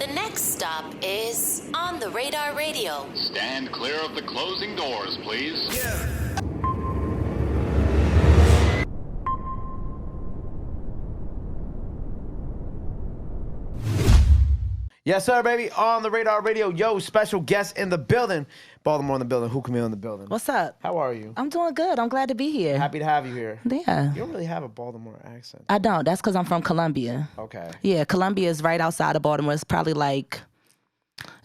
The next stop is On the Radar Radio. Stand clear of the closing doors, please. Yes, sir, baby. On the Radar Radio. Yo, special guest in the building. Baltimore in the building. WhoCamille in the building. What's up? How are you? I'm doing good. I'm glad to be here. Happy to have you here. Yeah. You don't really have a Baltimore accent. I don't. That's because I'm from Columbia. Okay. Yeah, Columbia is right outside of Baltimore. It's probably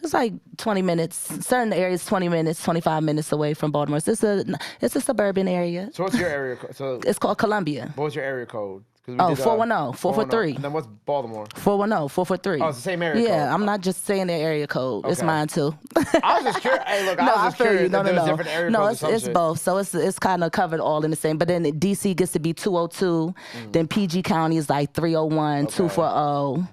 it's like 20 minutes. Certain areas, 20 minutes, 25 minutes away from Baltimore. It's a suburban area. So what's your area code? So It's called Columbia. what's your area code? 410, 443. And then what's Baltimore? 410, 443. Oh, it's the same area code. Yeah, I'm not just saying the area code. It's Okay. mine too. I was just curious. Hey, look, No, I was just feel curious you. No, if there was no. different area No, codes or some it's shit. both. So it's kind of covered all in the same. But then DC gets to be 202. Then PG County is like 301, 240.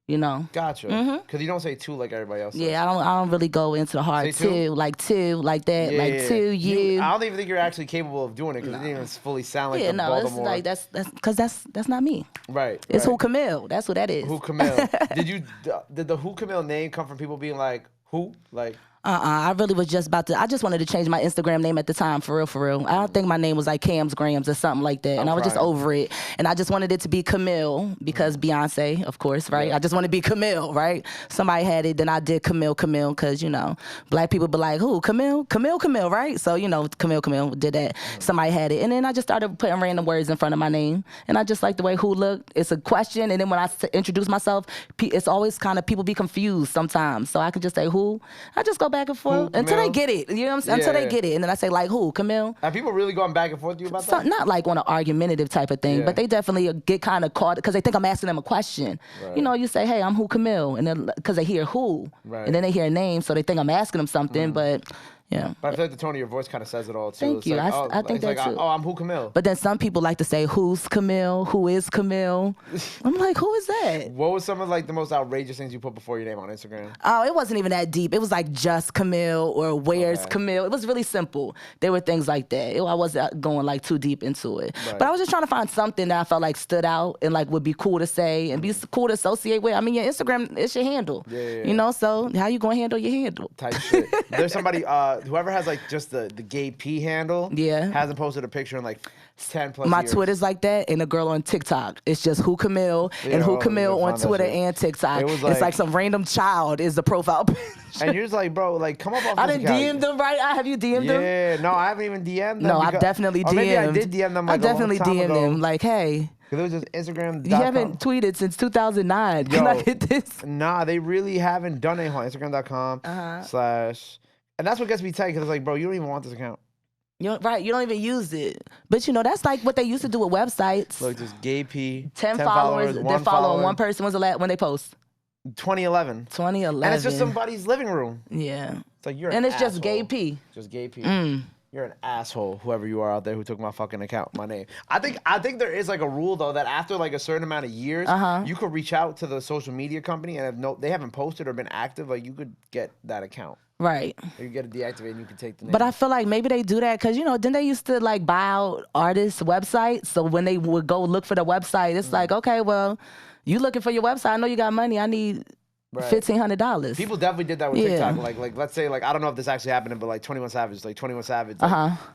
You know. Gotcha. Because you don't say two like everybody else. Yeah, I don't really go into the hard Say two, like that, Yeah, like yeah. two, you. I don't even think you're actually capable of doing it because it didn't even fully sound like Yeah, the no, it's Baltimore. like that's because that's not me. Right. It's right. WhoCamille. That's what that is. WhoCamille. Did the WhoCamille name come from people being like, who? Like, I really was just about to. I just wanted to change my Instagram name at the time, for real. I don't think my name was like Cam's Grams or something like that, and I was just over it. And I just wanted it to be Camille because Beyonce, of course, right? Yeah. I just want to be Camille, right? Somebody had it, then I did Camille because black people be like, who? Camille, right? So Camille did that. Somebody had it, and then I just started putting random words in front of my name, and I just like the way who looked. It's a question, and then when I introduce myself, it's always kind of people be confused sometimes, so I can just say who. I just go back and forth until they get it. You know what I'm saying? Until they get it. And then I say, like, who? Camille? are people really going back and forth with you about that? Not like on an argumentative type of thing, but they definitely get kind of caught because they think I'm asking them a question. Right. You say, hey, I'm WhoCamille. And then because they hear who. Right. And then they hear a name, so they think I'm asking them something, but... Yeah. But I feel like the tone of your voice kind of says it all, too. Thank It's you. Like, I think it's that like, too. I'm WhoCamille. But then some people like to say, who's Camille? Who is Camille? I'm like, who is that? What was some of like the most outrageous things you put before your name on Instagram? Oh, it wasn't even that deep. It was like just Camille or where's Camille. It was really simple. There were things like that. I wasn't going like too deep into it. Right. But I was just trying to find something that I felt like stood out and like would be cool to say and be cool to associate with. I mean, your Instagram, it's your handle. Yeah. So how you gonna handle your handle? Type shit. There's somebody, whoever has like just the gay P handle, hasn't posted a picture in like 10 plus My years. Twitter's like that, and the girl on TikTok. It's just WhoCamille and WhoCamille on Twitter and TikTok. It was It's like some random child is the profile picture. And you're just like, bro, like, come up off I this didn't DM them, right? Have you DM'd them? Yeah, no, I haven't even DM'd them. No, because, I've definitely DM'd. Or maybe I did DM them like I definitely a long time DM'd ago. them. Like, hey, Because it was just Instagram.com. you haven't tweeted since 2009. Can I get this? Nah, they really haven't done anything on Instagram.com / And that's what gets me tight because it's like, bro, you don't even want this account. You don't even use it. But that's like what they used to do with websites. Look, just gay P. 10 followers, they're following one person. When's the last when they post? 2011. 2011. And it's just somebody's living room. Yeah. It's like, you're And an it's just asshole. gay P. Just gay P. You're an asshole, whoever you are out there who took my fucking account, my name. I think there is like a rule though that after like a certain amount of years, you could reach out to the social media company and if they haven't posted or been active, like you could get that account. Right. Or you get it deactivated and you can take the name. But I feel like maybe they do that because, didn't they used to like buy out artists' websites? So when they would go look for the website, it's like, okay, well, you looking for your website. I know you got money. I need $1,500. People definitely did that with TikTok. Like let's say, like, I don't know if this actually happened, but like 21 Savage, like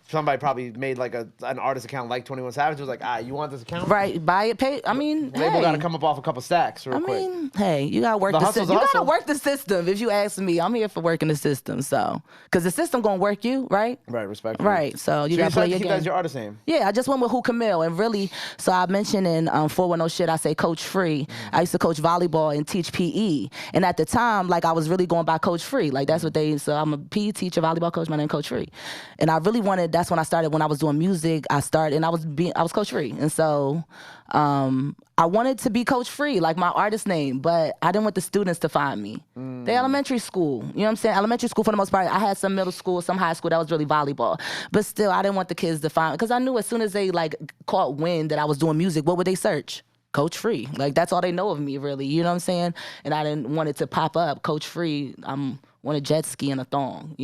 somebody probably made like an artist account like 21 Savage. It was like, you want this account? Right, buy it, pay. I mean, label got to come up off a couple stacks real quick. Hey, you gotta work the system. You gotta work the system. If you ask me, I'm here for working the system. So, because the system gonna work you, right? Right, respectfully. Right. So you gotta play your keep game. that as your artist name. Yeah, I just went with WhoCamille, and really, so I mentioned in 410 shit, I say Coach Free. I used to coach volleyball and teach PE, and at the time, like I was really going by Coach Free. Like that's what so I'm a PE teacher, volleyball coach. My name Coach Free, and I really wanted. That's when I started. When I was doing music, I started, and I was Coach Free, and so I wanted to be Coach Free, like my artist name, but I didn't want the students to find me. They elementary school, you know what I'm saying? Elementary school for the most part. I had some middle school, some high school that was really volleyball, but still, I didn't want the kids to find me because I knew as soon as they like caught wind that I was doing music, what would they search? Coach Free. Like, that's all they know of me, really. You know what I'm saying? And I didn't want it to pop up. Coach Free, I'm on a jet ski and a thong,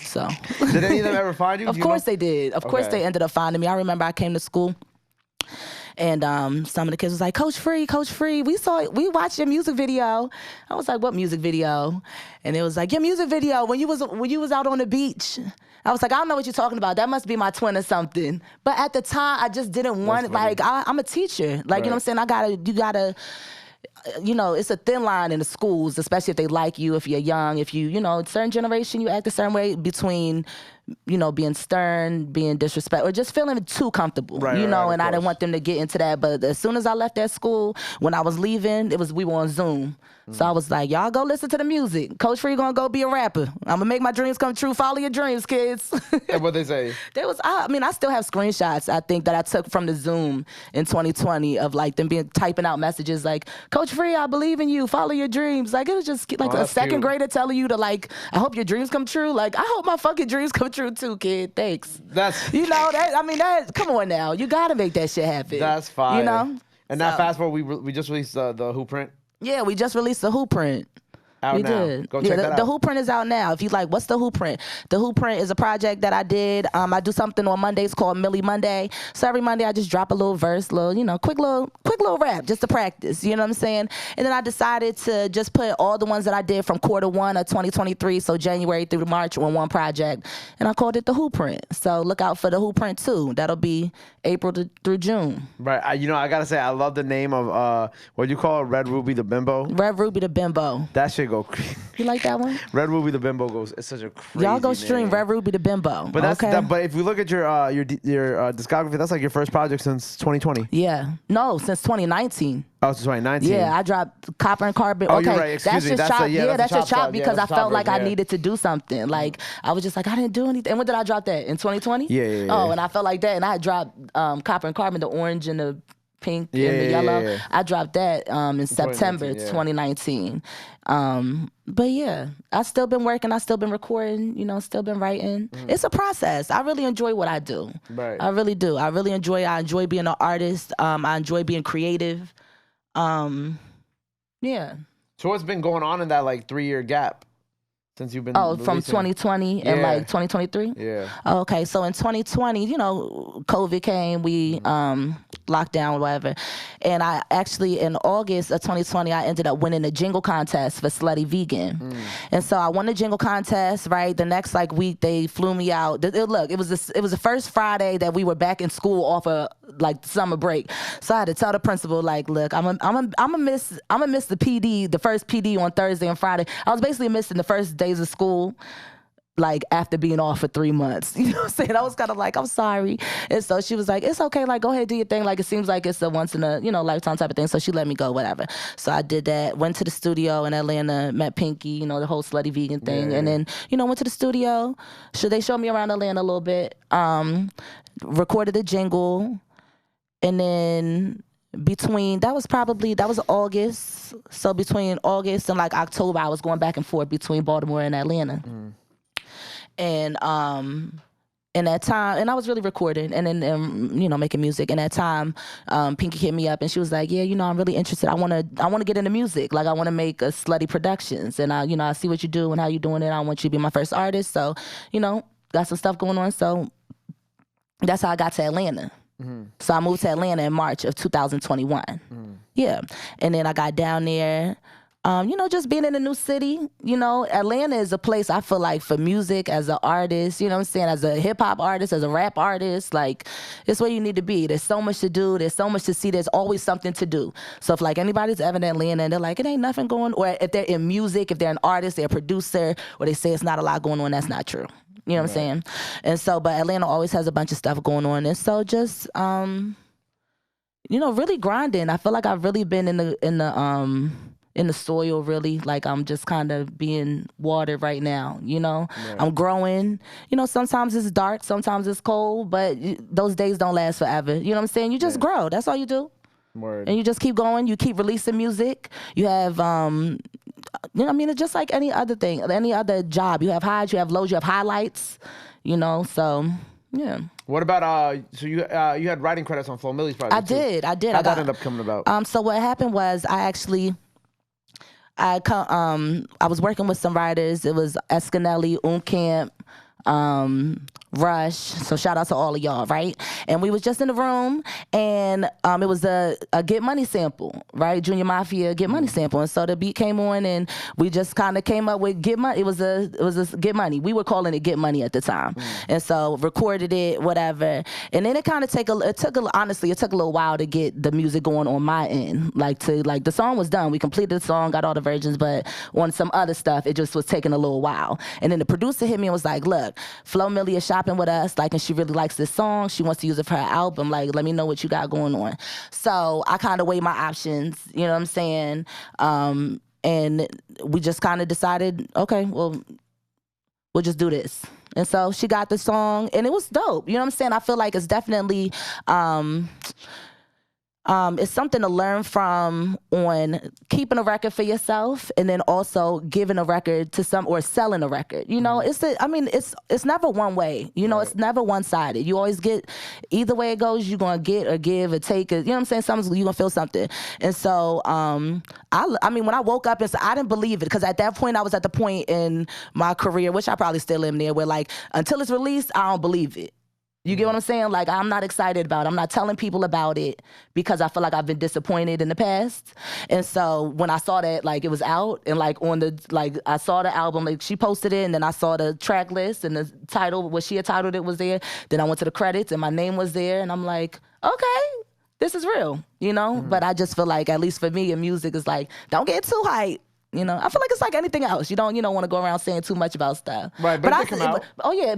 So. Did any of them ever find you? Of course they did. Of course they ended up finding me. I remember I came to school And some of the kids was like, Coach Free, we watched your music video. I was like, what music video? And it was like, your music video when you was out on the beach. I was like, I don't know what you're talking about. That must be my twin or something. But at the time, I just didn't want it. Like, I'm a teacher. Like, you know what I'm saying? You gotta, it's a thin line in the schools, especially if they like you, if you're young, if you certain generation, you act a certain way between, being stern, being disrespectful, or just feeling too comfortable, and I didn't want them to get into that. But as soon as I left that school, when I was leaving, we were on Zoom. So I was like, y'all go listen to the music. Coach Free gonna go be a rapper. I'm gonna make my dreams come true. Follow your dreams, kids. And what they say? I still have screenshots, I think, that I took from the Zoom in 2020 of like them typing out messages like, Coach Free, I believe in you. Follow your dreams. Like, it was just like a second grader telling you to like, I hope your dreams come true. Like, I hope my fucking dreams come true too, kid. Thanks. Come on now. You gotta make that shit happen. That's fine. And now fast forward, we just released the Who print. Yeah, we just released the Who print. Out now. Did. Go check that out. The Who print is out now. If you like, what's the Who print? The Who print is a project that I did. I do something on Mondays called Milli Monday. So every Monday I just drop a little verse, quick little rap just to practice. You know what I'm saying? And then I decided to just put all the ones that I did from quarter 1 of 2023, so January through March, on one project, and I called it the Who print. So look out for the Who print too. That'll be April through June. Right. I gotta say, I love the name of what you call it, Red Ruby the Bimbo. Red Ruby the Bimbo. That shit go. You like that one? Red Ruby the Bimbo goes. It's such a crazy Y'all go stream name. Red Ruby the Bimbo. But but if we look at your discography, that's like your first project since 2020. Yeah. No, since 2019. Oh, since 2019. Yeah, I dropped Copper and Carbon. Oh, okay, you're right. Excuse me. That's just chop Yeah, because that's I a felt chop like version, I needed to do something. Like, I was just like, I didn't do anything. And when did I drop that? In 2020? Yeah. Oh, and I felt like that. And I had dropped Copper and Carbon, the orange and the pink and the yellow. Yeah. I dropped that in September 2019. But yeah, I've still been working. I've still been recording, still been writing. It's a process. I really enjoy what I do. Right. I really do. I enjoy being an artist. I enjoy being creative. Yeah. So what's been going on in that like 3-year gap since you've been from 2020 and like 2023? Yeah. Okay, so in 2020, COVID came, we locked down, whatever. And I actually, in August of 2020, I ended up winning a jingle contest for Slutty Vegan. And so I won the jingle contest, right? The next week, they flew me out. Look, it was the first Friday that we were back in school off of like summer break. So I had to tell the principal, like, look, I'm gonna miss the PD, the first PD on Thursday and Friday. I was basically missing the first days of school, like after being off for 3 months. You know what I'm saying? I was kind of like, I'm sorry. And so she was like, it's okay, like go ahead, do your thing. Like it seems like it's a once in a lifetime type of thing. So she let me go, whatever. So I did that, went to the studio in Atlanta, met Pinky, the whole Slutty Vegan thing. And then, went to the studio. They showed me around Atlanta a little bit, recorded a jingle. And then that was August. So between August and like October, I was going back and forth between Baltimore and Atlanta. And in that time, and I was really recording and then making music. And that time, Pinky hit me up and she was like, yeah, I'm really interested. I want to get into music. Like I want to make a Slutty Productions. And I see what you do and how you doing it. I want you to be my first artist. So, got some stuff going on. So that's how I got to Atlanta. So I moved to Atlanta in March of 2021. Yeah. And then I got down there, just being in a new city. Atlanta is a place I feel like for music as an artist, as a hip hop artist, as a rap artist, like it's where you need to be. There's so much to do. There's so much to see. There's always something to do. So if like anybody's ever in Atlanta and they're like, it ain't nothing going, or if they're in music, if they're an artist, they're a producer, or they say it's not a lot going on, that's not true. You know what I'm saying? And so, but Atlanta always has a bunch of stuff going on. And so just, really grinding. I feel like I've really been in the soil, really. Like I'm just kind of being watered right now, I'm growing. Sometimes it's dark, sometimes it's cold, but those days don't last forever. You know what I'm saying? You just grow. That's all you do. Word. And you just keep going. You keep releasing music. You have, it's just like any other thing, any other job. You have highs, you have lows, you have highlights, so, yeah. What about, so you had writing credits on Flo Milli's project I did. How'd that end up coming about? So what happened was I was working with some writers. It was Escanelli, WhoCamille, Rush. So shout out to all of y'all, right? And we was just in the room, and it was a Get Money sample, right? Junior Mafia Get Money sample. And so the beat came on, and we just kind of came up with Get Money. It was a Get Money. We were calling it Get Money at the time. And so recorded it, whatever. And then it kind of honestly, it took a little while to get the music going on my end. Like the song was done. We completed the song, got all the versions, but on some other stuff, it just was taking a little while. And then the producer hit me and was like, look, Flo Milli is shopping with us, like, and she really likes this song. She wants to use it for her album. Like, let me know what you got going on. So I kind of weighed my options, you know what I'm saying? And we just kind of decided, okay, well, we'll just do this. And so she got the song, and it was dope. You know what I'm saying? I feel like it's definitely... it's something to learn from on keeping a record for yourself, and then also giving a record to or selling a record. You know, it's never one way. You know, It's never one sided. You always get, either way it goes, you're gonna get or give or take it. You know what I'm saying? You're gonna feel something. And so, I mean, when I woke up and I didn't believe it, because at that point I was at the point in my career, which I probably still am there, where like until it's released, I don't believe it. You get what I'm saying? Like, I'm not excited about it. I'm not telling people about it because I feel like I've been disappointed in the past. And so when I saw that, like, it was out, and like I saw the album, like she posted it, and then I saw the track list and the title, what she had titled it, was there. Then I went to the credits and my name was there, and I'm like, okay, this is real, you know? But I just feel like, at least for me in music, it's like, don't get too hyped. You know, I feel like it's like anything else. You don't want to go around saying too much about stuff. Right, but it did come out.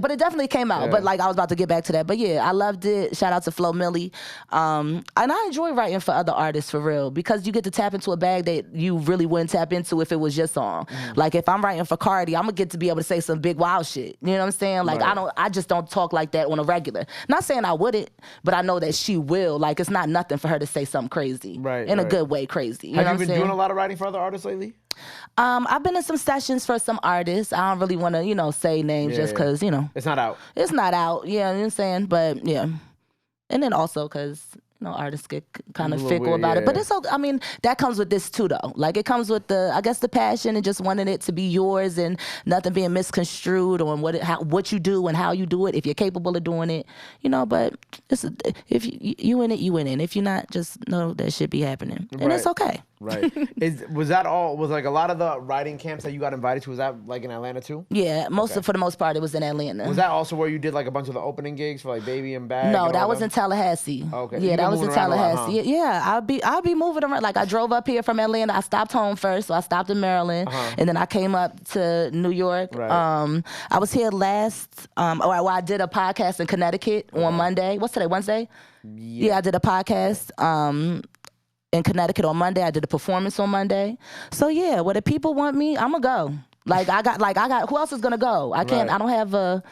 But it definitely came out. Yeah. But like, I was about to get back to that. But yeah, I loved it. Shout out to Flo Milli. And I enjoy writing for other artists, for real, because you get to tap into a bag that you really wouldn't tap into if it was your song. Like, if I'm writing for Cardi, I'm gonna get to be able to say some big wild shit. You know what I'm saying? Like, I just don't talk like that on a regular. Not saying I wouldn't, but I know that she will. Like, it's not nothing for her to say something crazy. Right. In a good way, crazy. Have you been doing a lot of writing for other artists lately? I've been in some sessions for some artists. I don't really want to, say names just because, It's not out. It's not out, you know what I'm saying? But, yeah. And then also because, artists get kind of fickle about it. But it's okay. I mean, that comes with this too, though. Like, it comes with the passion and just wanting it to be yours and nothing being misconstrued on what you do and how you do it, if you're capable of doing it, But if you in it, you in it. If you're not, just know that shit be happening. And it's okay. Right. Was like a lot of the writing camps that you got invited to, was that like in Atlanta too? Yeah, for the most part, it was in Atlanta. Was that also where you did like a bunch of the opening gigs for like Baby and Bag? No, that was in Tallahassee. Okay. Yeah, that was in Tallahassee. Yeah, I'll be moving around. Like, I drove up here from Atlanta. I stopped home first, so I stopped in Maryland, and then I came up to New York. Right. I was here last. I did a podcast in Connecticut on Monday. What's today? Wednesday. Yeah, I did a podcast. In Connecticut on Monday. I did a performance on Monday. So yeah, where the people want me, I'ma go. Like, I got who else is gonna go? I can't, I don't have a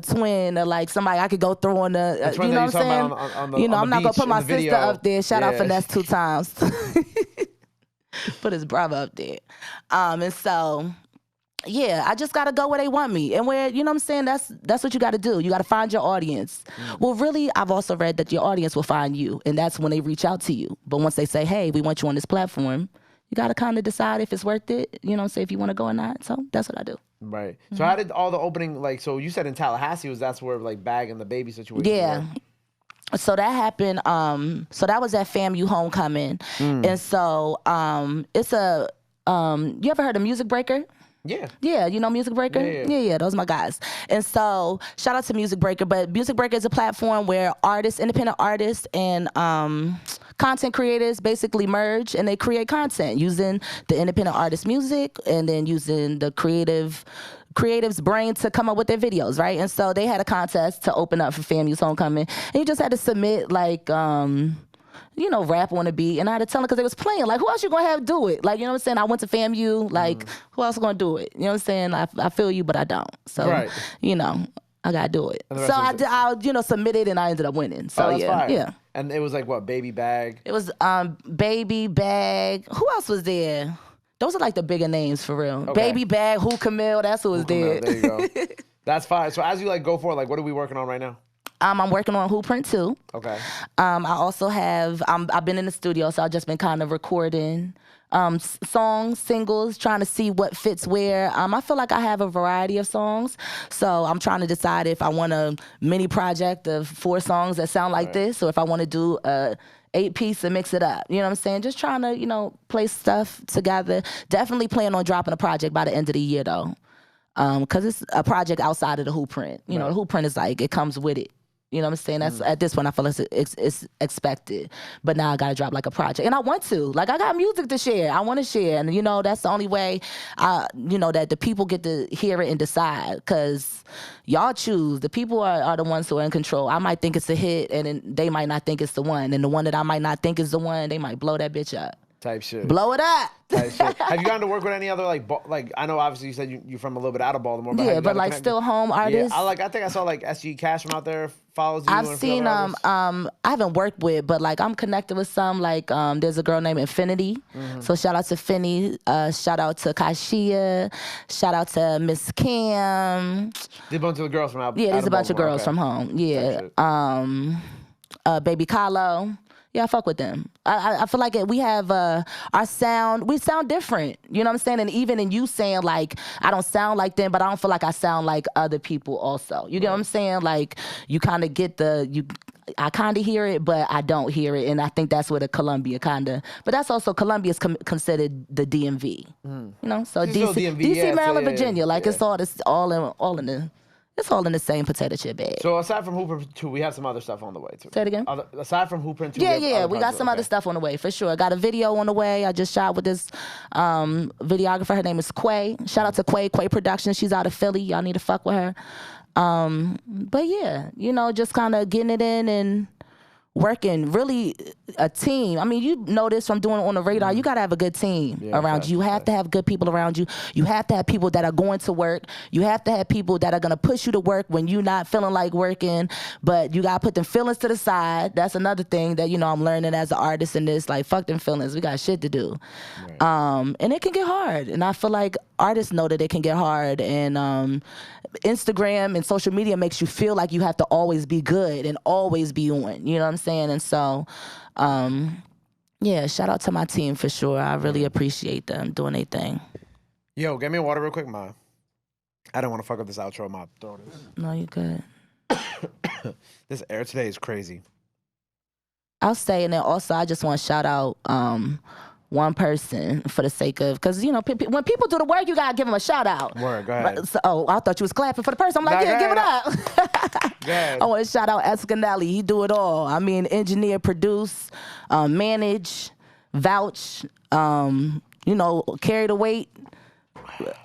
twin or like somebody I could go throw on the, you know what I'm saying? I'm not gonna put my sister up there. Shout out Finesse 2 times. Put his brother up there. And so, yeah, I just got to go where they want me. And where, you know what I'm saying, that's what you got to do. You got to find your audience. Well, really, I've also read that your audience will find you, and that's when they reach out to you. But once they say, hey, we want you on this platform, you got to kind of decide if it's worth it, say if you want to go or not. So that's what I do. Right. So how did all the opening, like, so you said in Tallahassee, that's where like Bag and the Baby situation were? So that happened, so that was at FAMU Homecoming. And so it's a, you ever heard of Music Breaker? Yeah. Yeah, Music Breaker? Yeah, those are my guys. And so, shout out to Music Breaker. But Music Breaker is a platform where independent artists and content creators basically merge, and they create content using the independent artist music and then using the creative's brain to come up with their videos, right? And so they had a contest to open up for FAMU's Homecoming. And you just had to submit like rap on a beat, and I had to tell them because they was playing. Like, who else you gonna have do it? Like, you know what I'm saying? I went to FAMU. Like, who else gonna do it? You know what I'm saying? I feel you, but I don't. So, I gotta do it. So I submitted, and I ended up winning. So yeah. And it was like what, Baby Bag? It was Baby Bag. Who else was there? Those are like the bigger names for real. Okay. Baby Bag, WhoCamille. That's who was there. There you go. That's fine. So as you like go for it, like, what are we working on right now? I'm working on Who Print 2. Okay. I also have, I've been in the studio, so I've just been kind of recording songs, singles, trying to see what fits where. I feel like I have a variety of songs, so I'm trying to decide if I want a mini project of 4 songs that sound like this, or if I want to do a 8-piece and mix it up. You know what I'm saying? Just trying to, place stuff together. Definitely plan on dropping a project by the end of the year, though. Because it's a project outside of the Who print. The Who print is like, it comes with it. You know what I'm saying? That's at this point, I feel like it's expected. But now I got to drop like a project. And I want to. Like, I got music to share. I want to share. And, that's the only way, that the people get to hear it and decide. Because y'all choose. The people are the ones who are in control. I might think it's a hit, and then they might not think it's the one. And the one that I might not think is the one, they might blow that bitch up. Type shit. Blow it up. Type shit. Have you gotten to work with any other like I know obviously you said you're from a little bit out of Baltimore, but but like still home artists. Yeah, I think I saw like SG Cash from out there follows you. I've seen I haven't worked with, but like I'm connected with some. Like there's a girl named Infinity. So shout out to Finny. Shout out to Kashia. Shout out to Miss Cam. There's a bunch of girls from out. Yeah, there's out a bunch of Baltimore. girls from home. Yeah. Baby Carlo. Yeah, I fuck with them. I feel like we have our sound. We sound different. You know what I'm saying? And even in you saying like I don't sound like them, but I don't feel like I sound like other people. Also, you get what I'm saying? Like you kind of get I kind of hear it, but I don't hear it, and I think that's where the Columbia kind of. But that's also Columbia's considered the DMV. So DC, Maryland, Virginia. Like it's all in the. It's all in the same potato chip bag. So aside from Hooper 2, we have some other stuff on the way too. Say it again? Aside from Hooper 2, we got some other stuff on the way for sure. Got a video on the way. I just shot with this videographer. Her name is Quay. Shout out to Quay Productions. She's out of Philly. Y'all need to fuck with her. But yeah, just kind of getting it in and working, really a team. I mean, you know this from doing it on the radar. You got to have a good team around you. You have to have good people around you. You have to have people that are going to work. You have to have people that are going to push you to work when you're not feeling like working, but you got to put them feelings to the side. That's another thing that, I'm learning as an artist in this, like, fuck them feelings. We got shit to do. Right. And it can get hard. And I feel like artists know that it can get hard. And Instagram and social media makes you feel like you have to always be good and always be on. You know what I'm saying? And so, shout out to my team for sure. I really appreciate them doing their thing. Yo, get me a water real quick, Ma. I don't want to fuck up this outro. My throat is. No, you good. This air today is crazy. I'll say, and then also I just want to shout out one person for the sake of, because when people do the work, you gotta give them a shout out. Word, go ahead. So, I thought you was clapping for the person. I'm like, give it up. Go ahead. I want to shout out Escanelli. He do it all. I mean, engineer, produce, manage, vouch, carry the weight,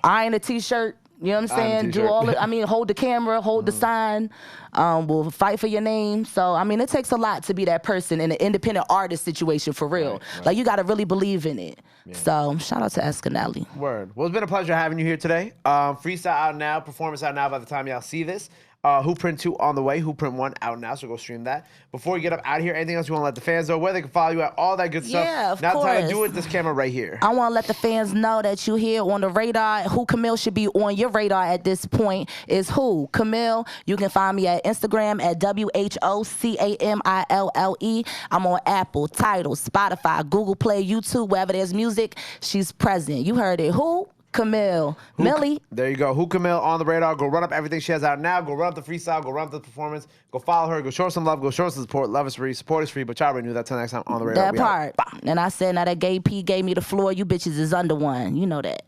iron a t-shirt. You know what I'm saying? Do all it. Hold the camera, hold the sign. We'll fight for your name. So, it takes a lot to be that person in an independent artist situation for real. Right. Like, you got to really believe in it. Yeah. So, shout out to Escanelli. Word. Well, it's been a pleasure having you here today. Freestyle out now, performance out now by the time y'all see this. WhoPrint 2 on the way, WhoPrint 1 out now, so go stream that. Before you get up out of here, anything else you want to let the fans know, where they can follow you at, all that good stuff? Yeah, of course. Now time to do it, this camera right here. I want to let the fans know that you here on the radar. WhoCamille should be on your radar at this point is WhoCamille. You can find me at Instagram at WhoCamille. I'm on Apple, Tidal, Spotify, Google Play, YouTube, wherever there's music, she's present. You heard it. WhoCamille. Milli. There you go. WhoCamille on the radar. Go run up everything she has out now. Go run up the freestyle. Go run up the performance. Go follow her. Go show her some love. Go show her some support. Love is free. Support is free. But y'all already knew that. Till next time on the radar. That part. And I said, now that gay P gave me the floor. You bitches is under one. You know that.